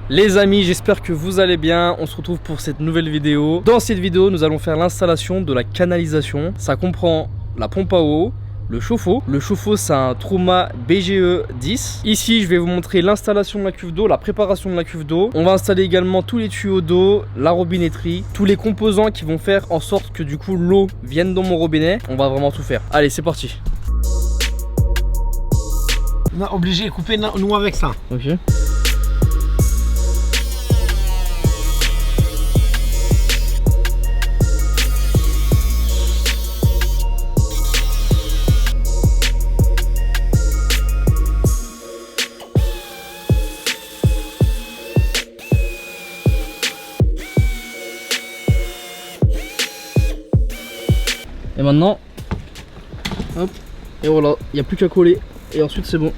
Les amis, j'espère que vous allez bien. On se retrouve pour cette nouvelle vidéo. Dans cette vidéo, nous allons faire l'installation de la canalisation. Ça comprend la pompe à eau, le chauffe-eau. Le chauffe-eau, c'est un Truma BGE 10. Ici, je vais vous montrer l'installation de la cuve d'eau, la préparation de la cuve d'eau. On va installer également tous les tuyaux d'eau, la robinetterie, tous les composants qui vont faire en sorte que du coup l'eau vienne dans mon robinet. On va vraiment tout faire. Allez, c'est parti. On est obligé de couper nous avec ça. Ok. Et maintenant, hop, et voilà, il n'y a plus qu'à coller et ensuite c'est bon.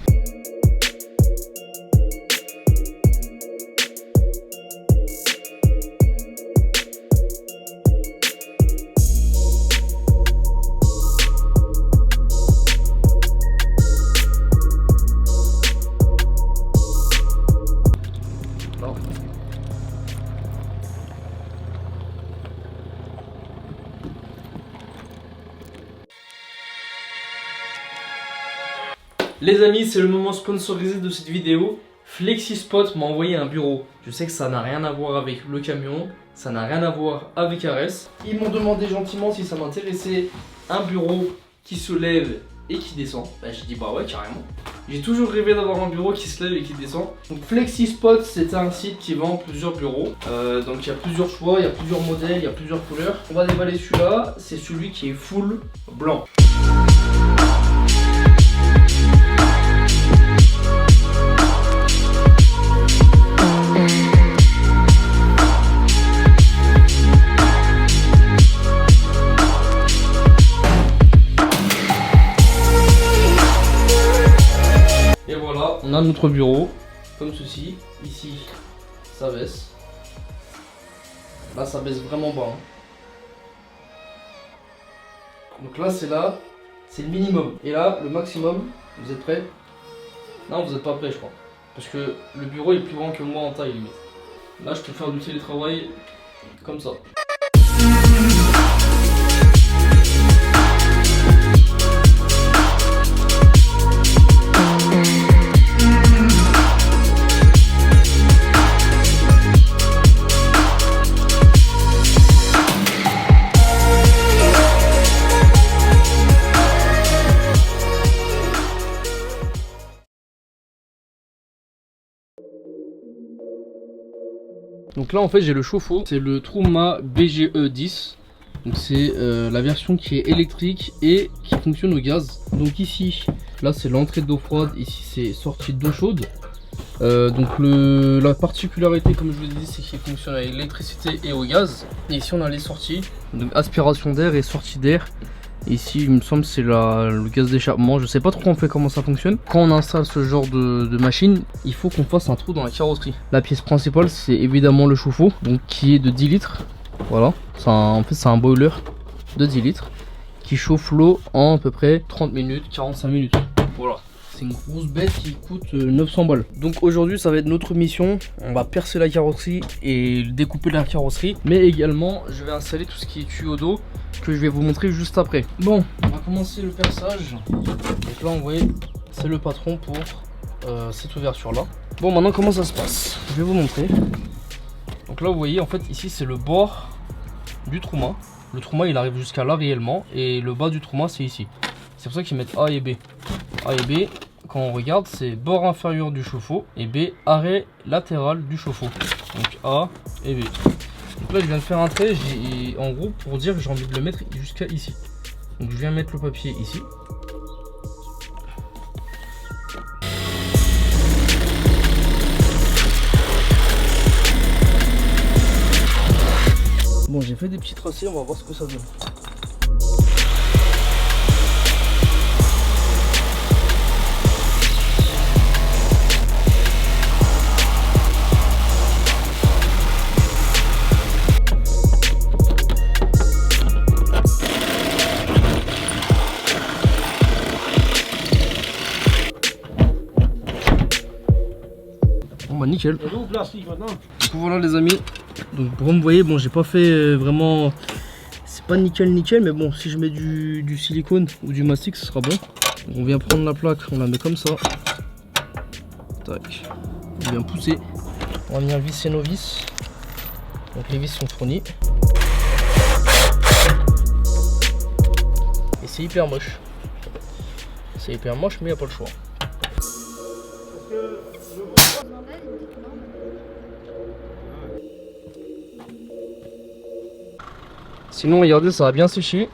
Les amis, c'est le moment sponsorisé de cette vidéo. FlexiSpot m'a envoyé un bureau. Je sais que ça n'a rien à voir avec le camion, ça n'a rien à voir avec Ares. Ils m'ont demandé gentiment si ça m'intéressait un bureau qui se lève et qui descend. Bah, j'ai dit bah ouais, carrément. J'ai toujours rêvé d'avoir un bureau qui se lève et qui descend. Donc FlexiSpot, c'est un site qui vend plusieurs bureaux. Donc il y a plusieurs choix, il y a plusieurs modèles, il y a plusieurs couleurs. On va déballer celui-là, c'est celui qui est full blanc. On a notre bureau, comme ceci. Ici, ça baisse. Là, ça baisse vraiment bas. Donc là, c'est le minimum. Et là, le maximum, vous êtes prêts? Non, vous n'êtes pas prêts, je crois. Parce que le bureau est plus grand que moi en taille, limite. Là, je peux faire du télétravail comme ça. Donc là en fait j'ai le chauffe-eau, c'est le Truma BGE 10. Donc c'est la version qui est électrique et qui fonctionne au gaz. Donc ici, là c'est l'entrée d'eau froide, ici c'est sortie d'eau chaude. Donc la particularité comme je vous l'ai dit c'est qu'il fonctionne à l'électricité et au gaz. Et ici on a les sorties, donc aspiration d'air et sortie d'air. Ici il me semble c'est le gaz d'échappement, je sais pas trop en fait comment ça fonctionne. Quand on installe ce genre de machine, il faut qu'on fasse un trou dans la carrosserie. La pièce principale c'est évidemment le chauffe-eau, donc qui est de 10 litres. Voilà, en fait c'est un boiler de 10 litres qui chauffe l'eau en à peu près 30 minutes, 45 minutes. Voilà, c'est une grosse bête qui coûte 900 balles. Donc aujourd'hui ça va être notre mission, on va percer la carrosserie et découper la carrosserie. Mais également je vais installer tout ce qui est tuyau d'eau que je vais vous montrer juste après. Bon, on va commencer le perçage. Donc là on voit, c'est le patron pour cette ouverture là. Bon, maintenant comment ça se passe? Je vais vous montrer. Donc là vous voyez en fait ici c'est le bord du Truma. Le Truma il arrive jusqu'à là réellement et le bas du Truma c'est ici. C'est pour ça qu'ils mettent A et B. A et B, quand on regarde, c'est bord inférieur du chauffe-eau et B, arrêt latéral du chauffe-eau. Donc A et B. Donc là je viens de faire un trait, en gros pour dire que j'ai envie de le mettre jusqu'à ici. Donc je viens mettre le papier ici. Bon, j'ai fait des petits tracés, on va voir ce que ça donne. nickel. Et nous, plastique maintenant. Donc voilà les amis, donc pour vous voyez, bon j'ai pas fait vraiment, c'est pas nickel mais bon si je mets du silicone ou du mastic ce sera bon. Donc on vient prendre la plaque, on la met comme ça, tac, on vient pousser, on va venir visser nos vis, donc les vis sont fournies. Et c'est hyper moche, mais y a pas le choix. Sinon regardez, ça a bien séché.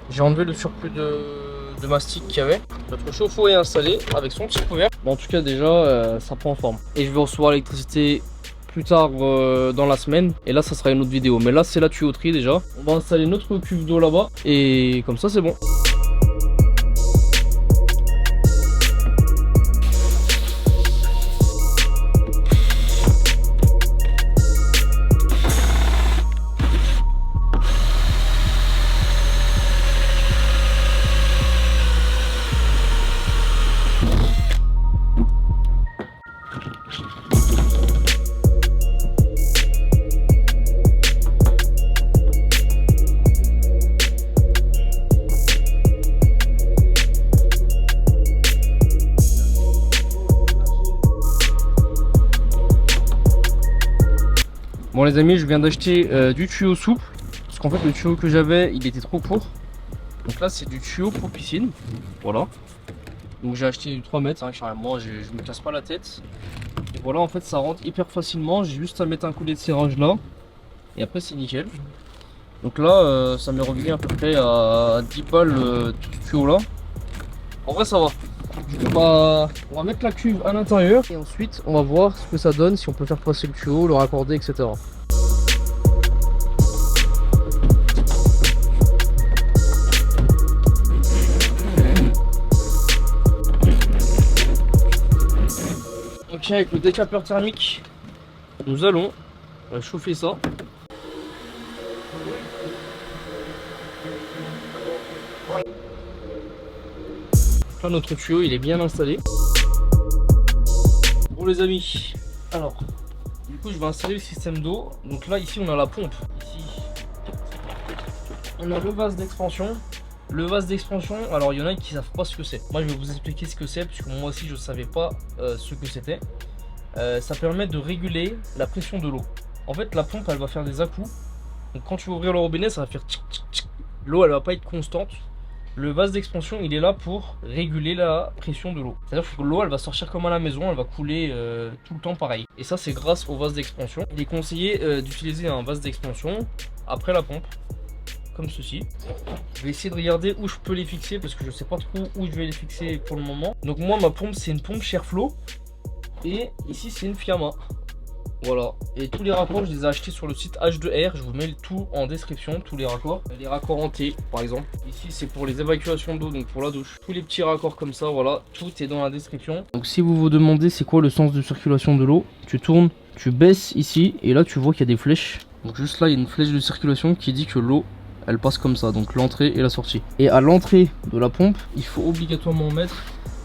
J'ai enlevé le surplus de mastic qu'il y avait. Notre chauffe-eau est installé avec son petit couvert. Bon, en tout cas déjà ça prend forme. Et je vais recevoir l'électricité plus tard dans la semaine. Et là ça sera une autre vidéo. Mais là c'est la tuyauterie déjà. On va installer notre cuve d'eau là-bas. Et comme ça c'est bon. Bon les amis, je viens d'acheter du tuyau souple. Parce qu'en fait le tuyau que j'avais il était trop court. Donc là c'est du tuyau pour piscine. Voilà. Donc j'ai acheté du 3 mètres, hein, carrément, je me casse pas la tête. Et voilà, en fait ça rentre hyper facilement. J'ai juste à mettre un collet de serrage là. Et après c'est nickel. Donc là ça m'est revenu à peu près à 10 balles tout ce tuyau là. En vrai ça va. On va mettre la cuve à l'intérieur et ensuite on va voir ce que ça donne, si on peut faire passer le tuyau, le raccorder, etc. Ok, avec le décapeur thermique, nous allons chauffer ça. Là notre tuyau il est bien installé. Bon les amis, alors du coup je vais installer le système d'eau. Donc là ici on a la pompe, ici on a le vase d'expansion. Le vase d'expansion, alors il y en a qui savent pas ce que c'est. Moi je vais vous expliquer ce que c'est, puisque moi aussi je savais pas ce que c'était. Ça permet de réguler la pression de l'eau. En fait la pompe elle va faire des à-coups. Donc quand tu vas ouvrir le robinet ça va faire tchic tchic tchic. L'eau elle va pas être constante. Le vase d'expansion il est là pour réguler la pression de l'eau. C'est à dire que l'eau elle va sortir comme à la maison, elle va couler tout le temps pareil. Et ça c'est grâce au vase d'expansion. Il est conseillé d'utiliser un vase d'expansion après la pompe, comme ceci. Je vais essayer de regarder où je peux les fixer parce que je sais pas trop où je vais les fixer pour le moment. Donc moi ma pompe c'est une pompe Sherflow et ici c'est une Fiamma. Voilà, et tous les raccords je les ai achetés sur le site H2R, je vous mets le tout en description, tous les raccords en T par exemple. Ici c'est pour les évacuations d'eau, donc pour la douche. Tous les petits raccords comme ça, voilà, tout est dans la description. Donc si vous vous demandez c'est quoi le sens de circulation de l'eau, tu tournes, tu baisses ici et là tu vois qu'il y a des flèches. Donc juste là il y a une flèche de circulation qui dit que l'eau elle passe comme ça, donc l'entrée et la sortie. Et à l'entrée de la pompe, il faut obligatoirement mettre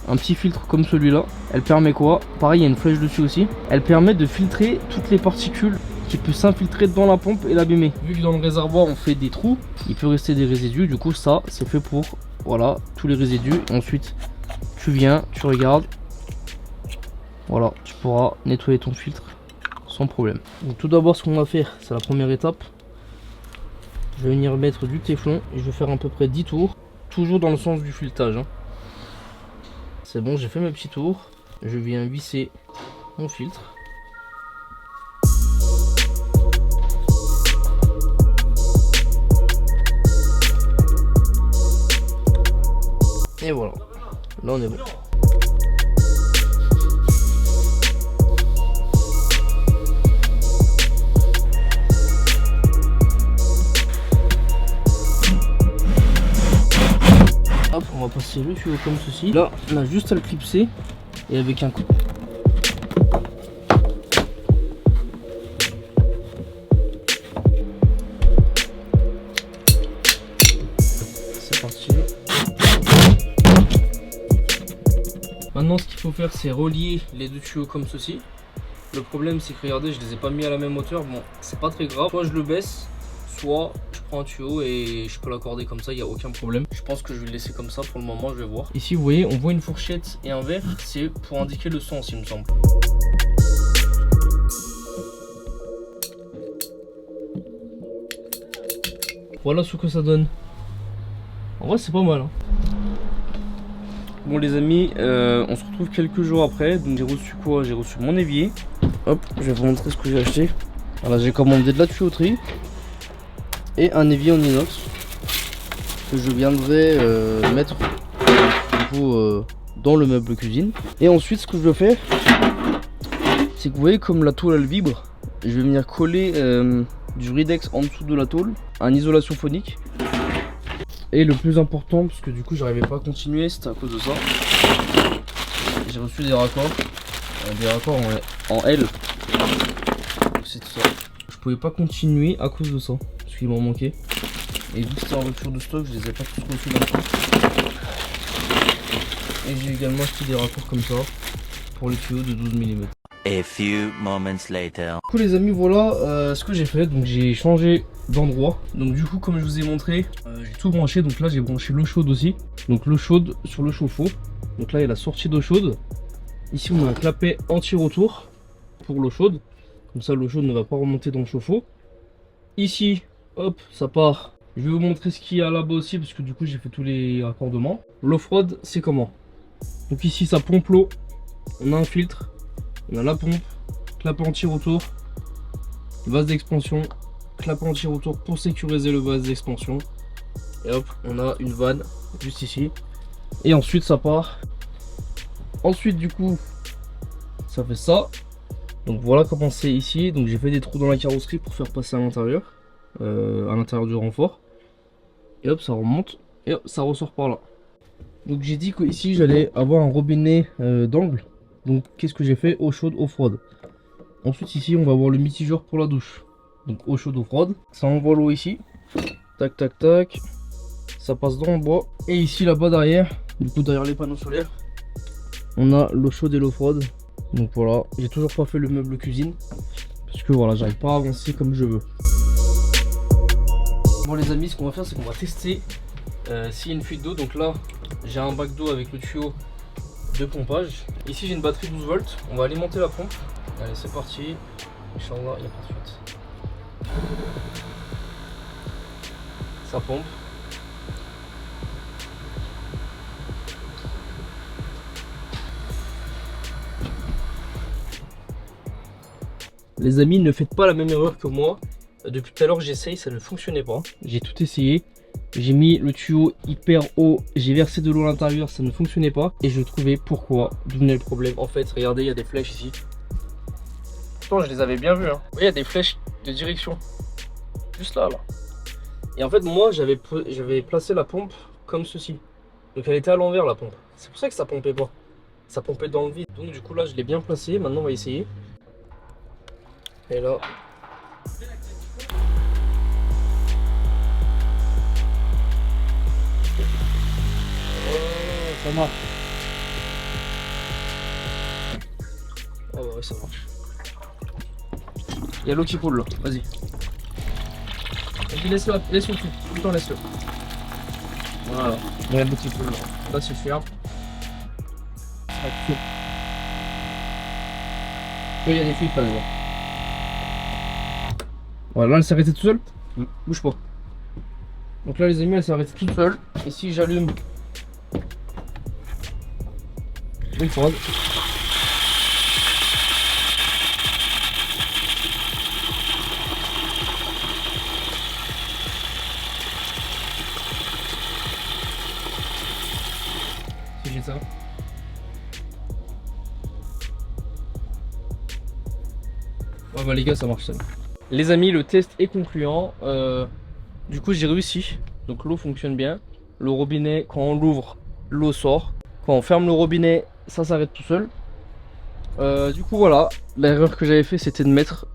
un petit filtre comme celui-là. Elle permet quoi? Pareil, il y a une flèche dessus aussi. Elle permet de filtrer toutes les particules qui peuvent s'infiltrer dans la pompe et l'abîmer. Vu que dans le réservoir on fait des trous, il peut rester des résidus. Du coup ça c'est fait pour, voilà, tous les résidus. Et ensuite tu viens, tu regardes. Voilà, tu pourras nettoyer ton filtre sans problème. Donc tout d'abord ce qu'on va faire, c'est la première étape. Je vais venir mettre du téflon et je vais faire à peu près 10 tours. Toujours dans le sens du filetage, hein. C'est bon, j'ai fait mes petits tours. Je viens visser mon filtre. Et voilà. Là on est bon. Hop, on va passer le tuyau comme ceci. Là, on a juste à le clipser et avec un coup. C'est parti. Maintenant, ce qu'il faut faire, c'est relier les deux tuyaux comme ceci. Le problème c'est que regardez, je les ai pas mis à la même hauteur. Bon, c'est pas très grave. Soit je le baisse, soit je prends un tuyau et je peux l'accorder comme ça, il n'y a aucun problème. Je pense que je vais le laisser comme ça pour le moment, je vais voir. Ici vous voyez, on voit une fourchette et un verre, c'est pour indiquer le sens il me semble. Voilà ce que ça donne. En vrai c'est pas mal hein. Bon les amis, on se retrouve quelques jours après. Donc j'ai reçu quoi? J'ai reçu mon évier. Hop, je vais vous montrer ce que j'ai acheté. Voilà, j'ai commandé de la tuyauterie et un évier en inox que je viendrai mettre du coup, dans le meuble cuisine. Et ensuite ce que je vais faire, c'est que vous voyez comme la tôle elle vibre, je vais venir coller du Ridex en dessous de la tôle, en isolation phonique. Et le plus important, parce que du coup j'arrivais pas à continuer, c'était à cause de ça. J'ai reçu des raccords en L. C'est tout ça. Je pouvais pas continuer à cause de ça, parce qu'il m'en manquait. Et vu que c'était en rupture de stock, je les ai pas tous reçus d'un coup. Et j'ai également acheté des raccords comme ça pour les tuyaux de 12 mm. A few moments later. Du coup les amis, voilà ce que j'ai fait. Donc j'ai changé d'endroit. Donc du coup comme je vous ai montré, j'ai tout branché. Donc là j'ai branché l'eau chaude aussi. Donc l'eau chaude sur le chauffe-eau. Donc là il y a la sortie d'eau chaude. Ici on a un clapet anti-retour pour l'eau chaude. Comme ça l'eau chaude ne va pas remonter dans le chauffe-eau. Ici, hop, ça part. Je vais vous montrer ce qu'il y a là-bas aussi parce que du coup j'ai fait tous les raccordements. L'eau froide c'est comment? Donc ici ça pompe l'eau. On a un filtre. On a la pompe, clapet anti-retour, vase d'expansion, clapet anti-retour pour sécuriser le vase d'expansion. Et hop, on a une vanne juste ici. Et ensuite ça part. Ensuite du coup, ça fait ça. Donc voilà comment c'est ici. Donc j'ai fait des trous dans la carrosserie pour faire passer à l'intérieur du renfort. Et hop, ça remonte et hop, ça ressort par là. Donc j'ai dit qu'ici j'allais avoir un robinet d'angle. Donc qu'est-ce que j'ai fait? Eau chaude, eau froide. Ensuite ici on va avoir le mitigeur pour la douche. Donc eau chaude, eau froide. Ça envoie l'eau ici. Tac tac tac. Ça passe dans le bois. Et ici là-bas derrière, du coup derrière les panneaux solaires, on a l'eau chaude et l'eau froide. Donc voilà, j'ai toujours pas fait le meuble cuisine. Parce que voilà, j'arrive pas à avancer comme je veux. Bon les amis, ce qu'on va faire c'est qu'on va tester s'il y a une fuite d'eau. Donc là j'ai un bac d'eau avec le tuyau de pompage. Ici j'ai une batterie 12 volts. On va alimenter la pompe. Allez c'est parti. Inch'Allah il n'y a pas de fuite. Ça pompe. Les amis, ne faites pas la même erreur que moi. Depuis tout à l'heure j'essaye, ça ne fonctionnait pas. J'ai tout essayé. J'ai mis le tuyau hyper haut, j'ai versé de l'eau à l'intérieur, ça ne fonctionnait pas. Et je trouvais pourquoi, d'où venait le problème. En fait, regardez, il y a des flèches ici. Pourtant, je les avais bien vues. Hein. Vous voyez, il y a des flèches de direction. Juste là, là. Et en fait, moi, j'avais placé la pompe comme ceci. Donc, elle était à l'envers, la pompe. C'est pour ça que ça pompait pas. Ça pompait dans le vide. Donc, du coup, là, je l'ai bien placé. Maintenant, on va essayer. Et là... ça marche. Ah ouais, ça marche. Il y a l'eau qui coule là, vas-y. Vas-y, laisse-le tout le temps, laisse-le. Voilà, il y a l'eau qui coule là. Là c'est ferme. Il y a des fuites par exemple. Voilà, là elle s'est arrêtée toute seule. Bouge pas. Donc là les amis, elle s'est arrêtée toute seule. Et si j'allume une froide. Si j'ai ça. Ouais bah les gars ça marche ça. Les amis le test est concluant. Du coup j'ai réussi. Donc l'eau fonctionne bien. Le robinet quand on l'ouvre l'eau sort. Quand on ferme le robinet, ça s'arrête tout seul. Du coup voilà, l'erreur que j'avais fait c'était de mettre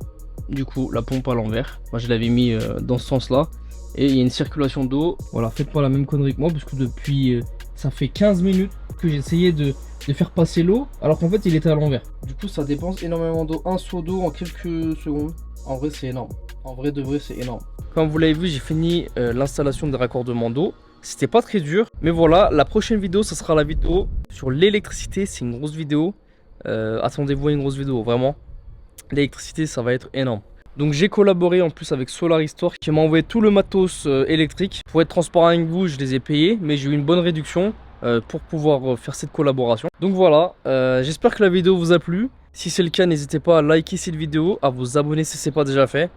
du coup la pompe à l'envers. Moi je l'avais mis dans ce sens là. Et il y a une circulation d'eau. Voilà, faites pas la même connerie que moi parce que depuis ça fait 15 minutes que j'ai essayé de faire passer l'eau alors qu'en fait il était à l'envers. Du coup ça dépense énormément d'eau, un seau d'eau en quelques secondes. En vrai c'est énorme, en vrai de vrai c'est énorme. Comme vous l'avez vu, j'ai fini l'installation des raccordements d'eau. C'était pas très dur, mais voilà, la prochaine vidéo ça sera la vidéo sur l'électricité. C'est une grosse vidéo, attendez-vous à une grosse vidéo, vraiment. L'électricité ça va être énorme. Donc j'ai collaboré en plus avec Solaristore qui m'a envoyé tout le matos électrique. Pour être transparent avec vous, je les ai payés, mais j'ai eu une bonne réduction pour pouvoir faire cette collaboration. Donc voilà, j'espère que la vidéo vous a plu. Si c'est le cas, n'hésitez pas à liker cette vidéo, à vous abonner si ce n'est pas déjà fait.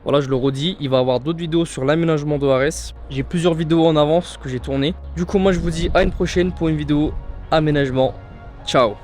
Voilà, je le redis, il va y avoir d'autres vidéos sur l'aménagement d'ORS. J'ai plusieurs vidéos en avance que j'ai tournées. Du coup, moi je vous dis à une prochaine pour une vidéo aménagement. Ciao.